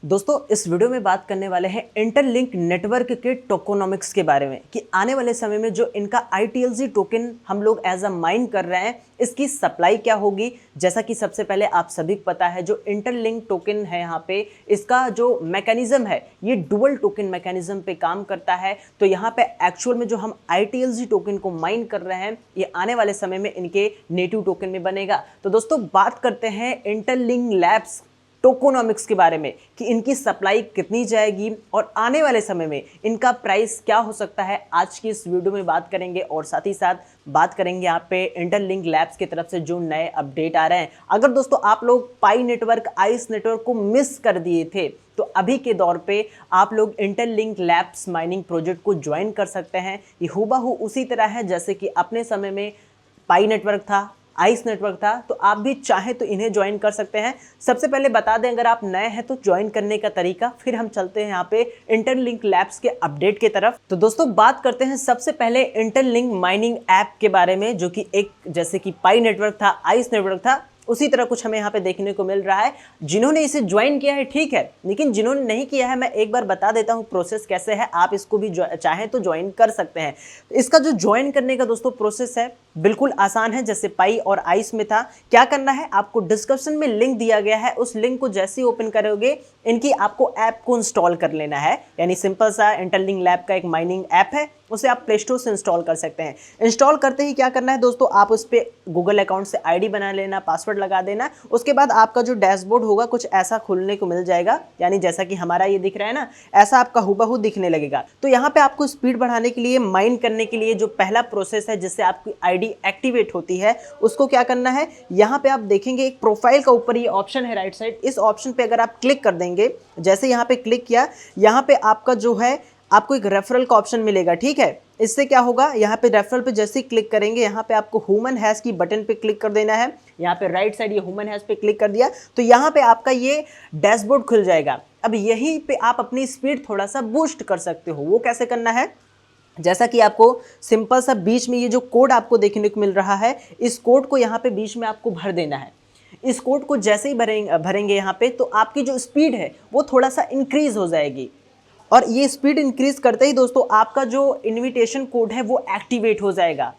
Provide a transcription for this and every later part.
दोस्तों इस वीडियो में बात करने वाले हैं इंटरलिंक नेटवर्क के टोकोनॉमिक्स के बारे में कि आने वाले समय में जो इनका ITLZ टोकन हम लोग एज अ माइन कर रहे हैं इसकी सप्लाई क्या होगी। जैसा कि सबसे पहले आप सभी को पता है जो इंटरलिंक टोकन है यहाँ पे इसका जो मैकेनिज्म है ये डुअल टोकन मैकेनिज्म पे काम करता है। तो यहाँ पे एक्चुअल में जो हम ITLZ टोकन को माइन कर रहे हैं ये आने वाले समय में इनके नेटिव टोकन में बनेगा। तो दोस्तों बात करते हैं इंटरलिंक लैब्स टोकोनॉमिक्स के बारे में कि इनकी सप्लाई कितनी जाएगी और आने वाले समय में इनका प्राइस क्या हो सकता है। आज की इस वीडियो में बात करेंगे और साथ ही साथ बात करेंगे यहाँ पे इंटरलिंक लैब्स की तरफ से जो नए अपडेट आ रहे हैं। अगर दोस्तों आप लोग पाई नेटवर्क आइस नेटवर्क को मिस कर दिए थे तो अभी के दौर पे आप लोग इंटरलिंक लैब्स माइनिंग प्रोजेक्ट को ज्वाइन कर सकते हैं। ये हूबहू उसी तरह है जैसे कि अपने समय में पाई नेटवर्क था, आइस नेटवर्क था, तो आप भी चाहें तो इन्हें ज्वाइन कर सकते हैं। सबसे पहले बता दें अगर आप नए हैं तो ज्वाइन करने का तरीका, फिर हम चलते हैं यहाँ पे इंटरलिंक लैब्स के अपडेट की तरफ। तो दोस्तों बात करते हैं सबसे पहले इंटरलिंक माइनिंग ऐप के बारे में जो कि एक जैसे कि पाई नेटवर्क था, आइस नेटवर्क था, उसी तरह कुछ हमें यहाँ पे देखने को मिल रहा है। जिन्होंने इसे ज्वाइन किया है ठीक है, लेकिन जिन्होंने नहीं किया है मैं एक बार बता देता हूँ प्रोसेस कैसे है। आप इसको भी चाहें तो ज्वाइन कर सकते हैं। इसका जो ज्वाइन करने का दोस्तों प्रोसेस है बिल्कुल आसान है जैसे पाई और आइस में था। क्या करना है, आपको डिस्क्रिप्शन में लिंक दिया गया है, उस लिंक को जैसे ही ओपन करोगे इनकी आपको ऐप को इंस्टॉल कर लेना है। यानी सिंपल सा इंटरलिंक लैब का एक माइनिंग ऐप है, उसे आप प्ले स्टोर से इंस्टॉल कर सकते हैं। इंस्टॉल करते ही क्या करना है दोस्तों, आप उस पर गूगल अकाउंट से आईडी बना लेना, पासवर्ड लगा देना। उसके बाद आपका जो डैशबोर्ड होगा कुछ ऐसा खुलने को मिल जाएगा, यानी जैसा कि हमारा ये दिख रहा है ना, ऐसा आपका हूबहू दिखने लगेगा। तो यहाँ पे आपको स्पीड बढ़ाने के लिए, माइन करने के लिए जो पहला प्रोसेस है जिससे आपकी आईडी एक्टिवेट होती है उसको क्या करना है, यहाँ पे आप देखेंगे एक प्रोफाइल का ऊपर ये ऑप्शन है राइट साइड, इस ऑप्शन पे अगर आप क्लिक कर देंगे, जैसे यहाँ पे क्लिक किया, यहाँ पे आपका जो है आपको एक रेफरल का ऑप्शन मिलेगा। ठीक है, इससे क्या होगा, यहाँ पे रेफरल पे जैसे ही क्लिक करेंगे यहाँ पे आपको ह्यूमन हैश की बटन पे क्लिक कर देना है। यहाँ पे राइट साइड ये ह्यूमन हैश पे क्लिक कर दिया तो यहाँ पे आपका ये डैशबोर्ड खुल जाएगा। अब यहीं पे आप अपनी स्पीड थोड़ा सा बूस्ट कर सकते हो। वो कैसे करना है, जैसा कि आपको सिंपल सा बीच में ये जो कोड आपको देखने को मिल रहा है, इस कोड को यहाँ पे बीच में आपको भर देना है। इस कोड को जैसे ही भरेंगे यहाँ पे तो आपकी जो स्पीड है वो थोड़ा सा इंक्रीज हो जाएगी और ये स्पीड इंक्रीज करते ही दोस्तों आपका जो इनविटेशन कोड है वो एक्टिवेट हो जाएगा।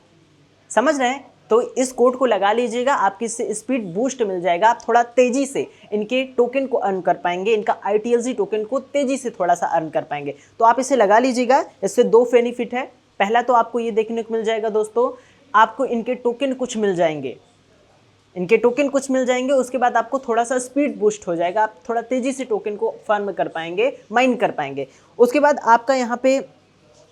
समझ रहे हैं, तो इस कोड को लगा लीजिएगा, आपकी स्पीड बूस्ट मिल जाएगा। आप थोड़ा तेजी से इनके टोकन को अर्न कर पाएंगे, इनका ITLZ टोकन को तेजी से थोड़ा सा अर्न कर पाएंगे। तो आप इसे लगा लीजिएगा। इससे दो बेनिफिट है, पहला तो आपको ये देखने को मिल जाएगा दोस्तों, आपको इनके टोकन कुछ मिल जाएंगे, उसके बाद आपको थोड़ा सा स्पीड बूस्ट हो जाएगा, आप थोड़ा तेजी से टोकन को फर्म कर पाएंगे, माइन कर पाएंगे। उसके बाद आपका यहाँ पे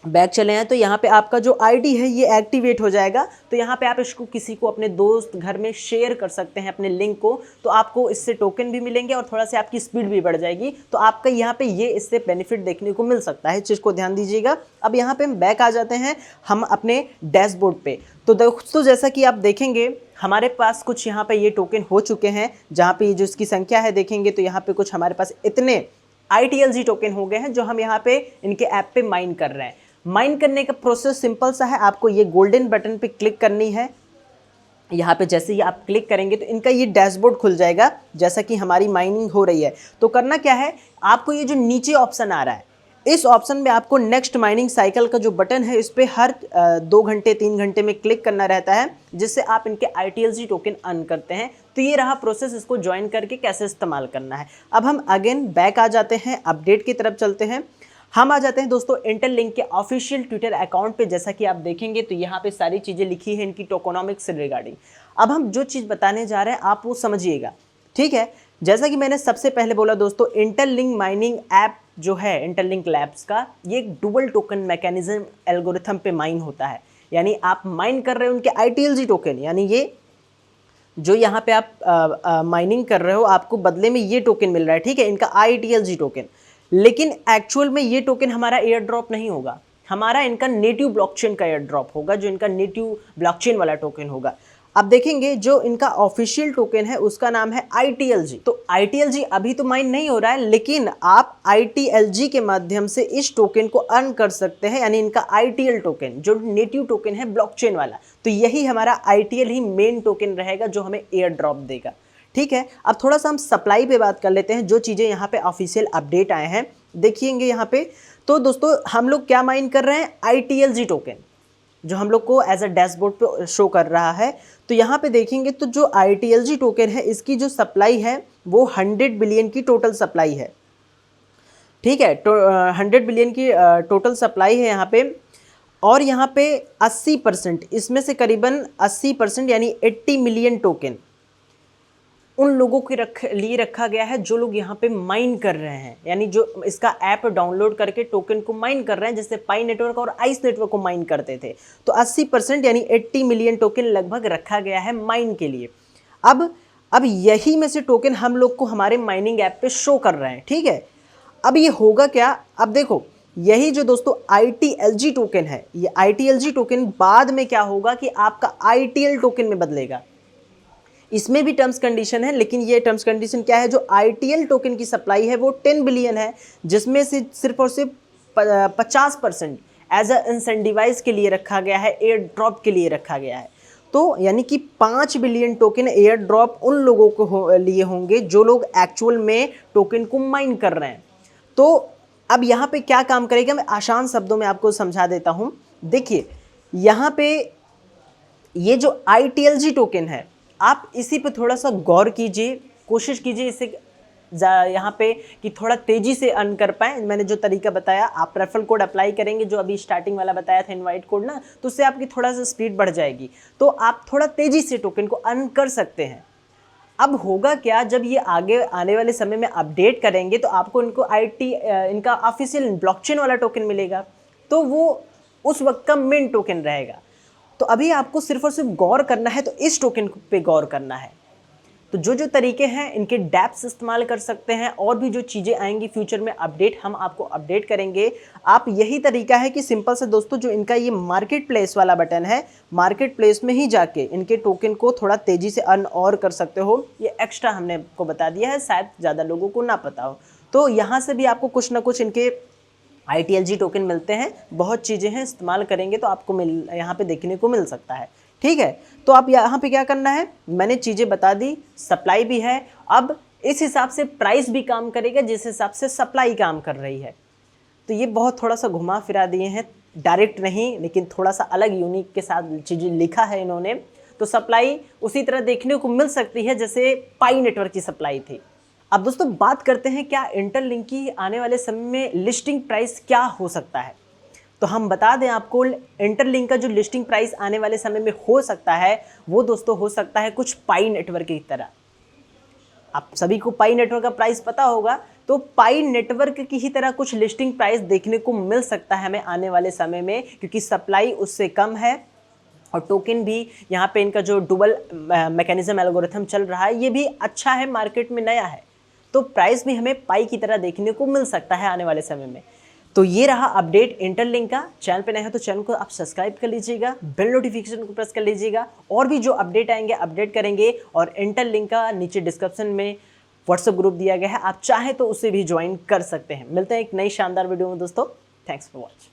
बैक चले हैं तो यहाँ पे आपका जो आईडी है ये एक्टिवेट हो जाएगा। तो यहाँ पे आप इसको किसी को अपने दोस्त घर में शेयर कर सकते हैं अपने लिंक को, तो आपको इससे टोकन भी मिलेंगे और थोड़ा सा आपकी स्पीड भी बढ़ जाएगी। तो आपका यहाँ पे ये इससे बेनिफिट देखने को मिल सकता है, इस चीज़ को ध्यान दीजिएगा। अब यहाँ पे हम बैक आ जाते हैं हम अपने डैशबोर्ड पे। तो दोस्तों जैसा कि आप देखेंगे हमारे पास कुछ यहाँ पे ये टोकन हो चुके हैं, जहाँ पे जो इसकी संख्या है देखेंगे तो यहाँ पे कुछ हमारे पास इतने ITLZ टोकन हो गए हैं जो हम यहाँ पे इनके ऐप पे माइन कर रहे हैं। माइन करने का प्रोसेस सिंपल सा है, आपको ये गोल्डन बटन पे क्लिक करनी है। यहाँ पे जैसे ही आप क्लिक करेंगे तो इनका ये डैशबोर्ड खुल जाएगा जैसा कि हमारी माइनिंग हो रही है। तो करना क्या है, आपको ये जो नीचे ऑप्शन आ रहा है इस ऑप्शन में आपको नेक्स्ट माइनिंग साइकिल का जो बटन है इस पर हर 2 घंटे 3 घंटे में क्लिक करना रहता है, जिससे आप इनके ITLZ टोकन अर्न करते हैं। तो ये रहा प्रोसेस, इसको ज्वाइन करके कैसे इस्तेमाल करना है। अब हम अगेन बैक आ जाते हैं, अपडेट की तरफ चलते हैं। हम आ जाते हैं दोस्तों इंटरलिंक के ऑफिशियल ट्विटर अकाउंट पे। जैसा कि आप देखेंगे तो यहाँ पे सारी चीज़ें लिखी है इनकी टोकोनॉमिक्स से रिगार्डिंग। अब हम जो चीज़ बताने जा रहे हैं आप वो समझिएगा, ठीक है। जैसा कि मैंने सबसे पहले बोला दोस्तों, इंटरलिंक माइनिंग ऐप जो है इंटरलिंक लैब्स का, ये एक डुअल टोकन मैकेनिज्म एल्गोरिथम पे माइन होता है। यानी आप माइन कर रहे हो उनके ITLZ टोकन, यानी ये जो यहाँ पे आप माइनिंग कर रहे हो आपको बदले में ये टोकन मिल रहा है, ठीक है, इनका ITLZ टोकन। लेकिन एक्चुअल में ये टोकन हमारा एयर ड्रॉप नहीं होगा, हमारा इनका नेटिव ब्लॉकचेन का एयर ड्रॉप होगा, जो इनका नेटिव ब्लॉकचेन वाला टोकन होगा। अब देखेंगे जो इनका ऑफिशियल टोकन है उसका नाम है ITLZ। तो ITLZ अभी तो माइन नहीं हो रहा है, लेकिन आप ITLZ के माध्यम से इस टोकन को अर्न कर सकते हैं, यानी इनका ITL टोकन जो नेटिव टोकन है ब्लॉकचेन वाला। तो यही हमारा ITL ही मेन टोकन रहेगा जो हमें एयर ड्रॉप देगा, ठीक है, अब थोड़ा सा हम सप्लाई पे बात कर लेते हैं, जो चीज़ें यहाँ पे ऑफिशियल अपडेट आए हैं देखिएंगे यहाँ पे। तो दोस्तों हम लोग क्या माइन कर रहे हैं, ITLG टोकन, जो हम लोग को एज अ डैशबोर्ड पे शो कर रहा है। तो यहाँ पे देखेंगे तो जो ITLG टोकन है इसकी जो सप्लाई है वो 100 बिलियन की टोटल सप्लाई है, ठीक है। तो 100 बिलियन की टोटल सप्लाई है यहाँ पे। और यहाँ पे 80%, इसमें से करीबन 80% यानी 80 मिलियन टोकन उन लोगों के लिए रखा गया है जो लोग यहाँ पे माइन कर रहे हैं, यानी जो इसका ऐप डाउनलोड करके टोकन को माइन कर रहे हैं, जैसे पाई नेटवर्क और आइस नेटवर्क को माइन करते थे। तो 80% यानी 80 मिलियन टोकन लगभग रखा गया है माइन के लिए। अब यही में से टोकन हम लोग को हमारे माइनिंग ऐप पे शो कर रहे हैं, ठीक है। अब ये होगा क्या, अब देखो यही जो दोस्तों ITLG टोकन है, ये ITLG टोकन बाद में क्या होगा कि आपका ITL टोकन में बदलेगा। इसमें भी टर्म्स कंडीशन है, लेकिन ये टर्म्स कंडीशन क्या है, जो ITL टोकन की सप्लाई है वो 10 बिलियन है, जिसमें से सिर्फ और सिर्फ 50% एज अ इंसेंटिवाइज के लिए रखा गया है, एयर ड्रॉप के लिए रखा गया है। तो यानी कि 5 बिलियन टोकन एयर ड्रॉप उन लोगों को लिए होंगे जो लोग एक्चुअल में टोकन को माइन कर रहे हैं। तो अब यहाँ पे क्या काम करेगा, मैं आसान शब्दों में आपको समझा देता हूँ। देखिए यहाँ पे ये जो ITLG टोकन है, आप इसी पे थोड़ा सा गौर कीजिए, कोशिश कीजिए इसे यहाँ पे कि थोड़ा तेज़ी से अर्न कर पाएँ। मैंने जो तरीका बताया, आप रेफरल कोड अप्लाई करेंगे जो अभी स्टार्टिंग वाला बताया था इनवाइट कोड ना, तो उससे आपकी थोड़ा सा स्पीड बढ़ जाएगी, तो आप थोड़ा तेज़ी से टोकन को अर्न कर सकते हैं। अब होगा क्या, जब ये आगे आने वाले समय में अपडेट करेंगे तो आपको इनका ऑफिशियल ब्लॉकचेन वाला टोकन मिलेगा, तो वो उस वक्त का मेन टोकन रहेगा। तो अभी आपको सिर्फ और सिर्फ गौर करना है, तो इस टोकन पे गौर करना है। तो जो जो तरीके हैं इनके डैप्स इस्तेमाल कर सकते हैं, और भी जो चीज़ें आएंगी फ्यूचर में अपडेट, हम आपको अपडेट करेंगे। आप यही तरीका है कि सिंपल से दोस्तों, जो इनका ये मार्केट प्लेस वाला बटन है, मार्केट प्लेस में ही जाके इनके टोकन को थोड़ा तेज़ी से अर्न और कर सकते हो। ये एक्स्ट्रा हमने आपको बता दिया है, शायद ज़्यादा लोगों को ना पता हो। तो यहाँ से भी आपको कुछ ना कुछ इनके ITLG टोकन मिलते हैं, बहुत चीज़ें हैं, इस्तेमाल करेंगे तो आपको यहाँ पे देखने को मिल सकता है, ठीक है। तो आप यहाँ पे क्या करना है, मैंने चीज़ें बता दी, सप्लाई भी है। अब इस हिसाब से प्राइस भी काम करेगा जिस हिसाब से सप्लाई काम कर रही है। तो ये बहुत थोड़ा सा घुमा फिरा दिए हैं, डायरेक्ट नहीं, लेकिन थोड़ा सा अलग यूनिक के साथ चीज़ें लिखा है इन्होंने। तो सप्लाई उसी तरह देखने को मिल सकती है जैसे पाई नेटवर्क की सप्लाई थी। अब दोस्तों बात करते हैं क्या इंटरलिंक की आने वाले समय में लिस्टिंग प्राइस क्या हो सकता है। तो हम बता दें आपको, इंटरलिंक का जो लिस्टिंग प्राइस आने वाले समय में हो सकता है वो दोस्तों हो सकता है कुछ पाई नेटवर्क की तरह। आप सभी को पाई नेटवर्क का प्राइस पता होगा, तो पाई नेटवर्क की ही तरह कुछ लिस्टिंग प्राइस देखने को मिल सकता है हमें आने वाले समय में, क्योंकि सप्लाई उससे कम है और टोकन भी यहाँ पे इनका जो डुअल मैकेनिज्म एल्गोरिथम चल रहा है ये भी अच्छा है, मार्केट में नया है, तो प्राइस भी हमें पाई की तरह देखने को मिल सकता है आने वाले समय में। तो ये रहा अपडेट इंटरलिंक का। चैनल पे नए हो तो चैनल को आप सब्सक्राइब कर लीजिएगा, बेल नोटिफिकेशन को प्रेस कर लीजिएगा, और भी जो अपडेट आएंगे अपडेट करेंगे। और इंटरलिंक का नीचे डिस्क्रिप्शन में व्हाट्सएप ग्रुप दिया गया है, आप चाहें तो उसे भी ज्वाइन कर सकते हैं। मिलते हैं एक नई शानदार वीडियो में दोस्तों, थैंक्स फॉर वॉचिंग।